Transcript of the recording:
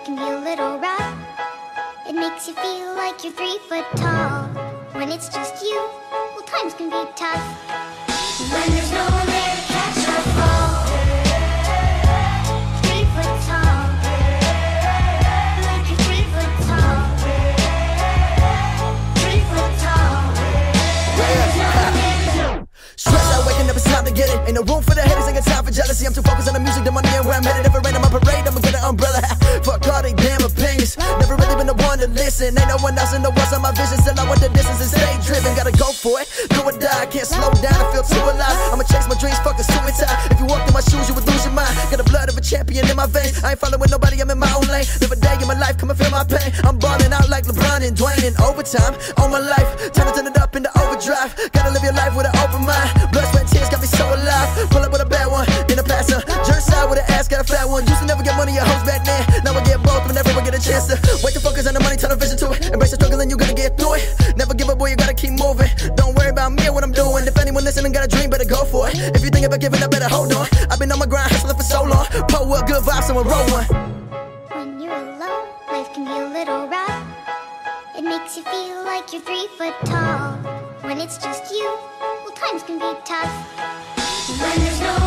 can be a little rough. It makes you feel like you're 3 foot tall. When it's just you, well, times can be tough. When there's no one there to catch or fall. 3 foot tall. Like you're 3 foot tall. 3 foot tall. When there's no one there to Stress out, waking up, it's time to get it. Ain't no room for the haters, ain't got time for jealousy. I'm too focused on the music, the money, and where I'm headed. If it rain on my parade, I'ma get an umbrella. Fuck all they damn opinions. Never really been the one to listen. Ain't no one else in the world on my vision. Still I want the distance and stay driven. Gotta go for it, do or die. I can't slow down, I feel too alive. I'ma chase my dreams, fuck the suicide. If you walked in my shoes, you would lose your mind. Got the blood of a champion in my veins. I ain't following nobody, I'm in my own lane. Live a day in my life, come and feel my pain. I'm balling out like LeBron and Dwayne. In overtime, on my life, time to turn it up into overdrive. Gotta live your life with an open mind. Blood, sweat, tears got me so alive. Pull up with a bad one in a passer. Jerk side with an ass, got a fat one. Used to never get money, your hoes back then. Now I get both whenever I get a chance to. Wait to focus on the money, turn the vision to it. Embrace the struggle and you gonna get through it. Never give up, boy, you gotta keep moving. Don't worry about me or what I'm doing. If anyone listening got a dream, better go for it. If you think about giving up, better hold on. I've been on my grind, hustling for so long. Pull up, good vibes, someone roll one. When you're alone, life can be a little rough. It makes you feel like you're 3 foot tall. When it's just you, well, times can be tough. When there's no